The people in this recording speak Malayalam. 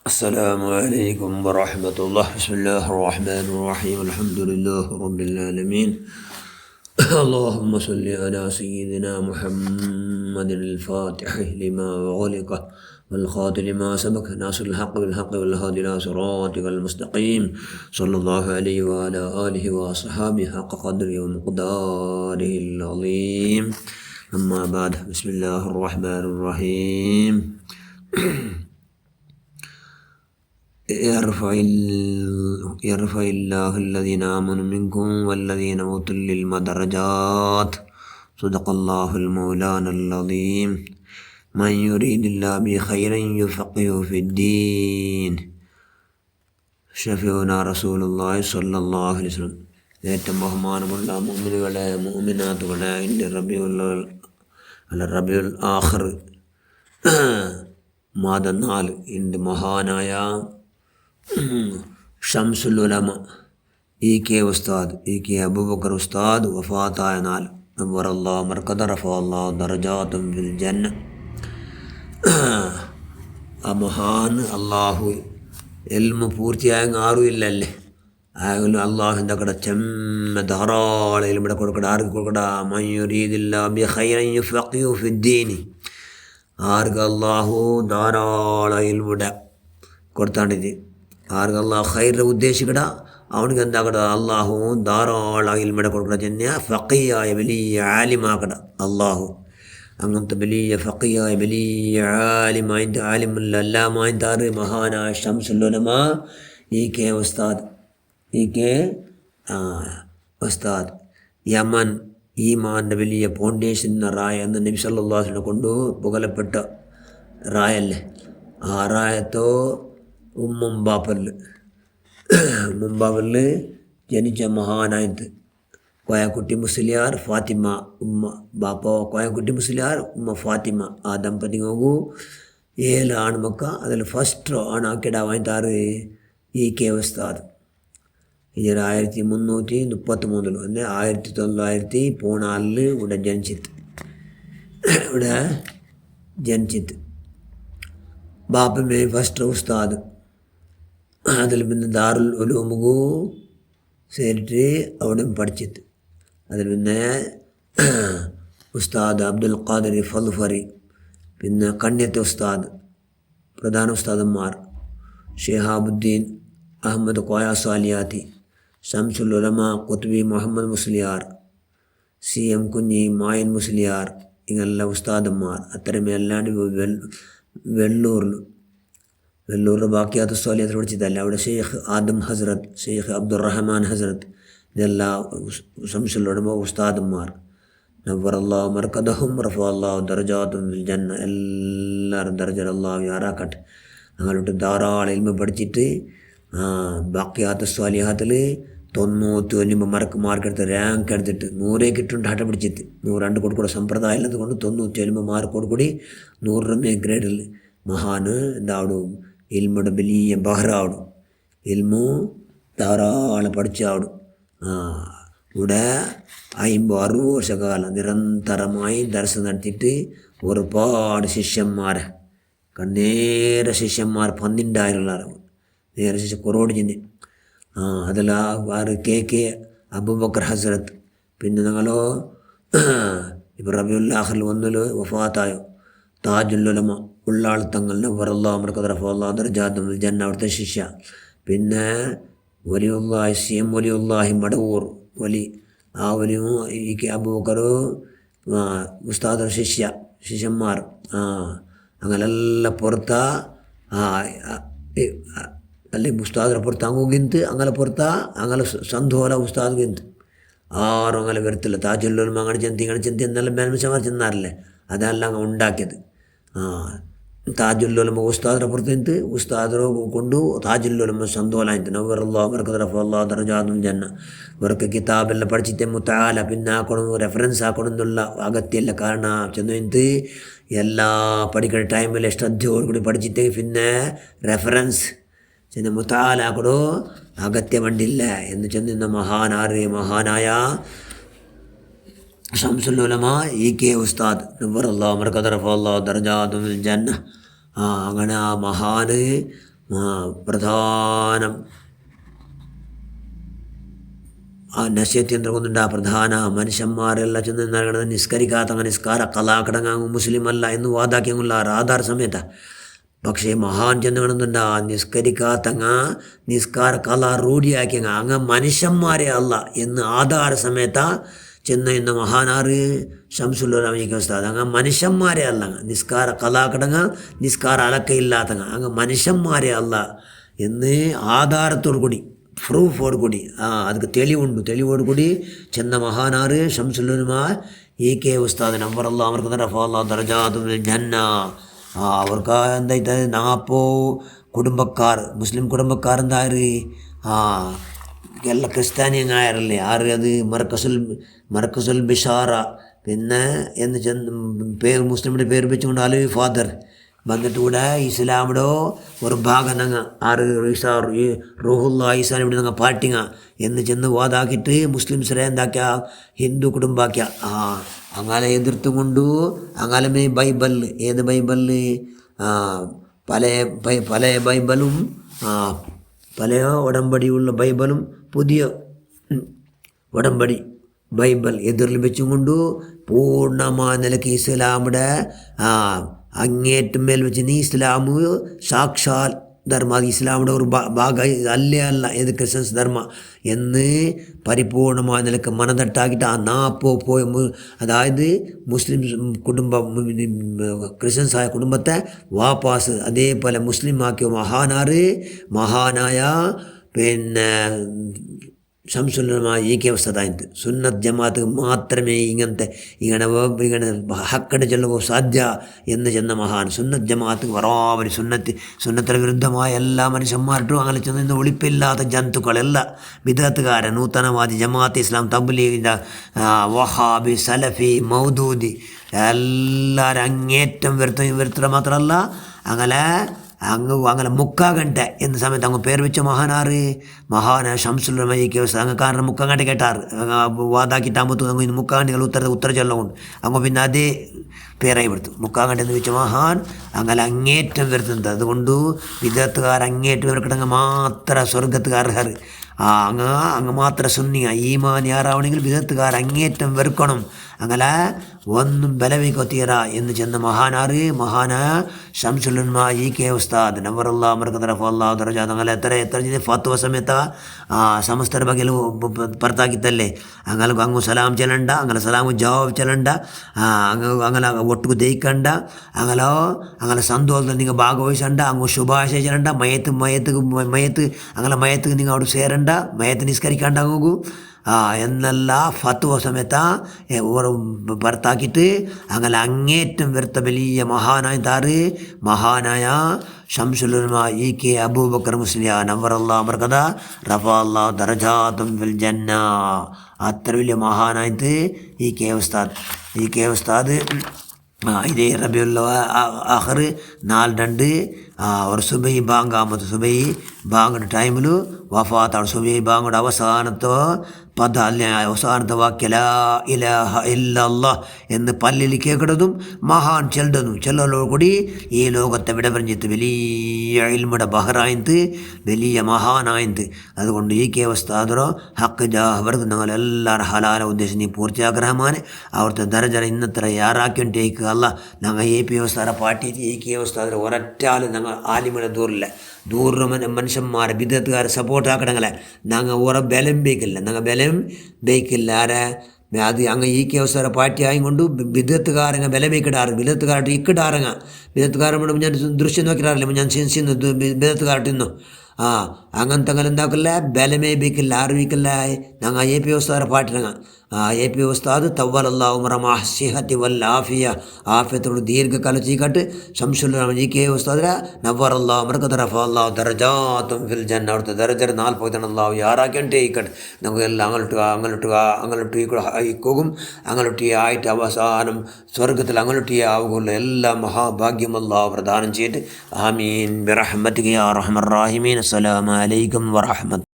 السلام عليكم ورحمة الله. بسم الله الرحمن الرحيم. الحمد لله رب العالمين. اللهم صل على سيدنا محمد الفاتح لما أغلق والخاتم لما سبق ناصر الحق بالحق والهادي إلى صراطك المستقيم صلى الله عليه وعلى آله وصحبه حق قدره ومقداره العظيم. أما بعد. بسم الله الرحمن الرحيم. يرفع الله الذين آمنوا منكم والذين أوتوا العلم درجات. صدق الله المولانا العظيم. من يريد الله به خيرا يفقهه في الدين. ഷഫീഉനാ റസൂലുള്ളാഹി സ്വല്ലല്ലാഹു അലൈഹി വസല്ലം. ഏറ്റവും ബഹുമാനമുള്ള മുഅ്മിനുകളെ മുഅ്മിനാത്തുകളെ, ഇന്ന് റബീഉൽ ആഖിർ മാസം 4 ഇന്ന് മഹാനായ ഷംസുൽ ഉലമ EK ഉസ്താദ് EK അബൂബക്കർ ഉസ്താദ് വഫാത്തായ നാൾ. നവ്വറല്ലാഹു മർകദ റഫഅല്ലാഹു ദറജാതും ഫിൽ ജന്ന. ആ മഹാൻ അള്ളാഹു എൽമു പൂർത്തിയായ ആരും ഇല്ലല്ലേ. ആയാലും അള്ളാഹുവിൻ്റെ കട ചെമ്മ ധാരാളം ഇവിടെ കൊടുക്കട. ആർക്ക് കൊടുക്കട? മൻ യുരീദില്ലാഹു ബിഹി ഖൈറൻ യുഫഖിഹു ഫിദ്ദീനി. ആർക്ക് അള്ളാഹു ധാരാളം ഇൽമുടെ കൊടുത്താണ്ടിത്, ആർക്ക് അള്ളാഹു ഖൈർ ഉദ്ദേശിക്കട അവനക്ക് എന്താക്കട? അള്ളാഹു ധാരാളം ഇൽമുടെ കൊടുക്കട. ചെന്ന ഫഖീഹായ വലിയ ആലിമാക്കട അള്ളാഹു. അങ്ങനത്തെ വലിയ ഫഖീഹായ വലിയ ആലിമായിട്ട് ആലിമുല്ല അല്ലാമായിട്ട് ആറ് മഹാനായ ഷംസുൽ ഉലമ EK ഉസ്താദ് ഉസ്താദ് യമൻ ഈമാൻ്റെ വലിയ ഫൗണ്ടേഷൻ എന്ന റായ എന്ന് നബി സല്ലല്ലാഹു അലൈഹി വസല്ലം കൊണ്ട് പുകലപ്പെട്ട റായല്ലേ. ആ റായത്തോ മുമ്പാപ്പറിൽ ജനിച്ച മഹാനായത് കോയക്കുട്ടി മുസ്ലിയാർ ഫാത്തിമ. ഉമ്മ ബാപ്പ കോയക്കുട്ടി മുസ്ലിയാർ, ഉമ്മ ഫാത്തിമ. ആ ദമ്പതികൾക്കു 7 ആൺമക്ക. അതിൽ ഫസ്റ്റ് ആണാക്കിടാവായിട്ടാറ് EK ഉസ്താദ്. 1333 അല്ലെ 1904 ഇവിടെ ജനിച്ചിട്ട് ബാപ്പമേ ഫസ്റ്റ് ഉസ്താദ്. അതിൽ പിന്നെ ദാറുൽ ഉലൂമുകു ചേരിട്ട് അവിടെ പഠിച്ചിട്ട് അതിൽ പിന്നെ ഉസ്താദ് അബ്ദുൽ ഖാദിർ ഫൽഫറി, പിന്നെ കണ്യത്തെ ഉസ്താദ്, പ്രധാന ഉസ്താദന്മാർ ഷിഹാബുദ്ദീൻ അഹമ്മദ് കോയ സാലിയാത്തി, ഷംസുൽ ഉലമ ഖുത്ബി മുഹമ്മദ് മുസ്ലിയാർ, CM കുഞ്ഞി, മായൻ മുസ്ലിയാർ, ഇങ്ങനെല്ലാം ഉസ്താദന്മാർ. അത്തരമേ അല്ലാണ്ട് വെള്ളൂരിൽ ബാക്കിയാത്ത സ്വാലിയത്തിൽ പഠിച്ചതല്ല. അവിടെ ഷെയ്ഖ് ആദം ഹസ്രത്ത്, ഷെയ്ഖ് അബ്ദുറഹ്മാൻ ഹസ്രത്ത്, ഇതെല്ലാം ഷംസുൽ ഉലമ ഉസ്താദന്മാർ. നവ്വറല്ലാഹു മർകദഹും റഫഅല്ലാഹു ദറജാതും ഫിൽ ജന്ന. എല്ലാവരും ദർജ അല്ലാഹു യാറാക്കട്ടെ. അങ്ങോട്ട് ധാരാളം ഇൽമ പഠിച്ചിട്ട് ബാക്കിയാത്ത സ്വാലിഹാത്തിൽ 99 മാർക്കെടുത്ത് റാങ്ക് എടുത്തിട്ട് 100 കിട്ടുന്നുണ്ട്. ഹട്ട പിടിച്ചിട്ട് 102 കൊടുക്കൂടെ സമ്പ്രദായം ഇല്ലാത്തത് കൊണ്ട് 99 മാർക്കോട് കൂടി 100 ഗ്രേഡിൽ മഹാന് എന്താവടും? ഇൽമുടെ വലിയ ബഹ്റാവടും. ഇൽമു ധാരാളം പഠിച്ചാവടും. ഇവിടെ 50-60 വർഷക്കാലം നിരന്തരമായി ദർശനം നടത്തിയിട്ട് ഒരുപാട് ശിഷ്യന്മാരെ നേരെ ശിഷ്യന്മാർ 12,000 നേരെ ശിഷ്യ കുറോട് ചെന്ന്. അതിൽ KK അബൂബക്കർ ഹസ്രത്ത്. പിന്നെ ഞങ്ങളോ ഇപ്പോൾ റബീഉൽ ആഖിർ 1 വഫാത്തായോ താജുൽ ഉലമ ഉള്ളാളത്തങ്ങൾ നവ്വറല്ലാഹു മർകദ റഫഅല്ലാഹു ദറജാതും ഫിൽ ജന്ന, അവിടുത്തെ ശിഷ്യ. പിന്നെ വലിയുല്ലാഹി CM വലിയുല്ലാഹി മടവൂർ വലി. ആ വലിയും EK അബൂബക്കർ ഉസ്താദ് ശിഷ്യന്മാർ അങ്ങനെല്ലാം പുറത്ത അല്ലെങ്കിൽ ഉസ്താദിനെ പുറത്ത് അങ്ങുಗಿಂತ അങ്ങനെ പുറത്ത അങ്ങനെ ಸಂಧೋಲ ഉസ്താദ്ಗಿಂತ ആരും അങ്ങനെ വരത്തില്ല. താജുൽ ഉലമ അങ്ങനെ ചെന്തി എന്നെല്ലാം മേൽമച്ചമാർ ചെന്നാറില്ലേ, അതെല്ലാം അങ്ങ് ഉണ്ടാക്കിയത്. താജുൽ ഉലമ ഉസ്താദിനെ പുറത്ത് ഉസ്താദിനെ കൊണ്ട് താജുൽ ഉലമ സന്തോലായിട്ട് നവ്വറല്ലാഹു മർകദ റഫഅല്ലാഹു ദറജാതും ജന്ന. ഇവർക്ക് കിതാബെല്ലാം പഠിച്ചിട്ട് മുതആല പിന്നെ ആക്കണം, റെഫറൻസ് ആക്കണം എന്നുള്ള അഗത്യമില്ല. കാരണം ചെന്ന് എല്ലാ പഠിക്കുന്ന ടൈമിൽ ശ്രദ്ധയോടുകൂടി പഠിച്ചിട്ട് പിന്നെ റെഫറൻസ് ചെന്ന് മുതആലാക്കടോ അഗത്യം വേണ്ടില്ല എന്ന് ചെന്നിരുന്ന മഹാനായ ഷംസുൽ ഉലമ EK ഉസ്താദ് നവ്വറല്ലാഹു മർകദ റഫഅല്ലാഹു ദറജാതും ഫിൽ ജന്ന. അങ്ങനെ ആ മഹാന് പ്രധാനം ആ നശ്യത്തിൻ്റെ കൊണ്ടുണ്ട്. ആ പ്രധാന മനുഷ്യന്മാരെല്ലാം ചെന്ന് നൽകണത് നിസ്കരിക്കാത്ത നിസ്കാര കലാക്കടങ്ങാങ്ങും മുസ്ലിം അല്ല എന്ന് വാദാക്കിയുള്ള ആധാർ സമയത്താണ്. പക്ഷേ മഹാൻ ചെന്ന് കാണുന്നുണ്ട് ആ നിസ്കരിക്കാത്തങ്ങ നിസ്കാര കല റൂഢിയാക്കിയങ്ങ അങ്ങ് മനുഷ്യന്മാരെ അല്ല എന്ന് ആധാര സമയത്താ ചെന്ന് ഇന്ന് മഹാനാറ് ഷംസുലുലമയ്ക്ക് ഉസ്താദ് അങ്ങ് മനുഷ്യന്മാരെ അല്ല നിസ്കാര കലാക്കടങ്ങ നിസ്കാര അലക്കയില്ലാത്തങ്ങ അങ്ങ് മനുഷ്യന്മാരെ അല്ല എന്ന് ആധാരത്തോടു കൂടി പ്രൂഫോട് കൂടി ಅದಕ್ಕೆ തെളിവോട് കൂടി ചെന്ന മഹാനാറ് ഷംസുലുലമ EK ഉസ്താദ് നമ്പറല്ല അവർക്ക് റഫഅല്ലാ ദറജാതുൽ ജന്ന. അവർക്ക് എന്തായിട്ട് 40 കുടുംബക്കാർ മുസ്ലിം കുടുംബക്കാരെന്താര് ಎಲ್ಲ ക്രിസ്ത്യാനിയങ്ങായറല്ലേ ആറ് അത് മർക്കസുൽ ബിഷാറ പിന്നെ എന്ന് പേര് മുസ്ലിമിൻ്റെ പേര് വെച്ചുകൊണ്ട് അലവി ഫാദർ വന്നിട്ട് കൂടെ ഇസ്ലാമിടെ ഒരു ഭാഗം ഞങ്ങൾ ആറ് റൂഹുല്ല ഈസാൻ ഇവിടെ ഞങ്ങൾ പാട്ടിങ്ങ എന്ന് ചെന്ന് വാതാക്കിയിട്ട് മുസ്ലിംസിനെ എന്താക്കിയ ഹിന്ദു കുടുംബാക്കിയ അങ്ങനെ എതിർത്തും കൊണ്ടു അങ്ങനെ ബൈബിൾ ഏത് ബൈബിളിൽ പല ബൈബിളും പല ഉടമ്പടിയുള്ള ബൈബിളും പുതിയ ഉടമ്പടി ബൈബിൾ എതിരിൽ വെച്ചും കൊണ്ടു പൂർണ്ണമായ നിലയ്ക്ക് ഇസ്ലാമിടെ അങ്ങേറ്റം മേൽ വെച്ച് നീ ഇസ്ലാം സാക്ഷാൽ ധർമ്മ അത് ഇസ്ലാമിൻ്റെ ഒരു ഭാഗം അല്ല ഏത് ക്രിസ്ത്യൻസ് ധർമ്മ എന്ന് പരിപൂർണമായ നിലക്ക് മനതട്ടാക്കിയിട്ട് ആ 40 പോയ അതായത് മുസ്ലിം കുടുംബം ക്രിസ്ത്യൻസായ കുടുംബത്തെ വാപ്പാസ് അതേപോലെ മുസ്ലിം ആക്കിയ മഹാനായ പിന്നെ ഷംസുലുലമ EK ഉസ്താദായത് സുന്നത്ത് ജമാഅത്ത് മാത്രമേ ഇങ്ങനെ ഹക്കടെ ചെല്ലുമ്പോൾ സാധ്യ എന്ന് ചെന്ന മഹാൻ സുന്നത്ത് ജമാഅത്ത് വറാവരി സുന്നത്തിന് വിരുദ്ധമായ എല്ലാ മനുഷ്യന്മാർക്കും അങ്ങനെ ചെന്ന് ഒളിപ്പില്ലാത്ത ജന്തുക്കളെല്ല ബിദഅത്തുകാരൻ നൂതനവാദി ജമാഅത്ത് ഇസ്ലാം തബ്ലീഗ് വഹാബി സലഫി മൗദൂദി എല്ലാവരും അങ്ങേറ്റം വരുത്തുക മാത്രമല്ല അങ്ങനെ മുക്കാഗಂಟೆ എന്ന സമയത്ത് അങ്ങ് പേര് വെച്ച മഹാന ഷംസുലുലമ EK അങ്ങ് കാരണം മുക്കാഗಂಟೆ കേട്ടാറ് വാതാക്കിട്ടാകുമ്പോൾ അങ്ങ് ഇന്ന് മുക്കാഗಂಟೆകൾ ഉത്തര ചൊല്ലുകൊണ്ട് അങ്ങ് പിന്നെ അതേ പേരായി കൊടുത്തു മുക്കാഗಂಟೆ എന്ന് വെച്ച മഹാൻ അങ്ങനെ അങ്ങേറ്റം വരുത്തുന്നത്. അതുകൊണ്ട് വിദഗ്ധക്കാർ അങ്ങേറ്റം ഇവർക്കിടങ്ങ് മാത്രം സ്വർഗത്തുകാർ അങ്ങ് മാത്രം സുന്നിയ ഈമാൻ യാറാവണമെങ്കിൽ വിദഗ്ധക്കാർ അങ്ങേറ്റം വെറുക്കണം അങ്ങനെ ഒന്നും ബലവീക്കൊത്തീറ എന്ന് ചെന്ന മഹാന ഷംസുലുലമ EK ഉസ്താദ് നവറല്ലാ മർക്കത റഫഅല്ലാ ദറജാത് അങ്ങനെ എത്ര ഫത്വ സമയത്ത സമസ്ತರ ಬಗ್ಗೆ ಬರ್ತಾಗಿತ್ತಲ್ಲೇ ಹಂಗು ಸಲಾಮ್ ಚಲಂಡ ಹಂಗಲ ಸಲಾಮು ಜವಾಬ್ ಚಲಂಡ ಹಂಗಲ ಒಟ್ಟಿಗೆ ದೈಕಂಡ ಹಂಗಲ ಸಂದೋಲದಲ್ಲಿ ನಿಂಗೆ ಭಾಗವಹಿಸಂಡ ಹಂಗು ಶುಭಾಶಯ ಚಲಂಡ ಮಯತ್ತು ಹಂಗಲ ಮಯತ್ತಿಗೆ ನಿಂಗೆ ಅವ್ರು ಸೇರಂಡ ಮಯತ್ತು ನಿಸ್ಕರಿಕಂಡ ಹಂಗು എന്നല്ല ഫത്വ സമയത്ത് ഭർത്താക്കിയിട്ട് അങ്ങനെ അങ്ങേറ്റം വരുത്ത വലിയ മഹാനായ ഷംസുലുലമ EK അബൂബക്കർ മുസ്ലിയാർ നവറല്ലാ മർകദ റഫഅല്ലാ ദറജാതും ഫിൽ ജന്ന. അത്ര വലിയ മഹാനായിട്ട് EK ഉസ്താദ് ഇതേ റബിയുൽ ആഖിർ 4-2 അവർ സുബൈ ബാങ്കാമത്ത് സുബൈ ബാങ്കിൻ്റെ ടൈമിൽ വഫാത്താണ്. സുബൈ ബാങ്കയുടെ പദ അല്ലെ അവസാനത്തെ വാക്യ ലാ ഇലാഹ ഇല്ലല്ലാഹ് എന്ന് പല്ലിൽ കേൾക്കുന്നതും മഹാൻ ചെല്ലലോട് കൂടി ഈ ലോകത്തെ വിട പറഞ്ഞിട്ട് വലിയ ഇൽമുടെ ബഹറായത് വലിയ മഹാനായത്. അതുകൊണ്ട് EK ഉസ്താദറോ ഹക്ക് അവർക്ക് ഞങ്ങളെല്ലാവരും ഹലാല ഉദ്ദേശം നീ പൂർത്തിയാഗ്രഹമാണ് അവിടുത്തെ ദരജ ഇന്നത്ര യാറാക്കിണ്ടേക്ക് അല്ല ഞങ്ങൾ AP ഉസ്താദ പാട്ടി EK ഉസ്താദർ ഒരറ്റാലും ഞങ്ങൾ ആലിമയുടെ ദൂര മനുഷ്യന്മാരെ ബിദഅത്തുകാരെ സപ്പോർട്ട് ആക്കണങ്ങളെ ഞങ്ങൾ ഓരോ ബലം ബേക്കില്ല ആരെ അത് അങ്ങ് EK ഉസ്താദ പാർട്ടി ആയതുകൊണ്ട് ബിദഅത്തുകാരങ്ങ ബലം ബിദഅത്തുകാരായിട്ട് ഇക്കിടാറങ്ങ ബിദഅത്തുകാരൻ ഞാൻ ദൃശ്യം നോക്കിയിട്ടില്ല ഞാൻ ബിദഅത്തുകാരായിട്ട് ഇന്നോ അങ്ങനത്തെ അങ്ങനെ എന്താക്കില്ല ബലമേ ബേക്കില്ല അറിവിക്കില്ല ഞങ്ങൾ AP ഉസ്താദ പാട്ടിനങ്ങ AP ഉസ്താദ് തവ്വലല്ലാ ഉമറ മഅസ്സിഹത്തി വൽ ആഫിയ ആഫിയത്തോട് ദീർഘകാലം ചെയ്യട്ട് ഷംസുലുലമ EK ഉസ്താദ നവ്വറല്ലാ മർകത റഫഅല്ലാ ദറജാതും ഫിൽ ജന്ന അവിടുത്തെ ദരജ 40 അല്ലാഹു യാറാക്കണ്ടേ ഇക്കട്ട് നമുക്കെല്ലാം അങ്ങോട്ട് ഇക്കോകും അങ്ങോട്ട് ആയിട്ട് അവസാനം സ്വർഗത്തിൽ അങ്ങോട്ട് ആവുകയുള്ള എല്ലാ മഹാഭാഗ്യം അല്ലാഹു പ്രദാനം ചെയ്തിട്ട് ആമീൻ ബിറഹ്മതിക യാ അർഹമർ റഹീമീൻ. അസ്സലാമു അലൈക്കും വറഹ്മത്തുള്ളാഹി.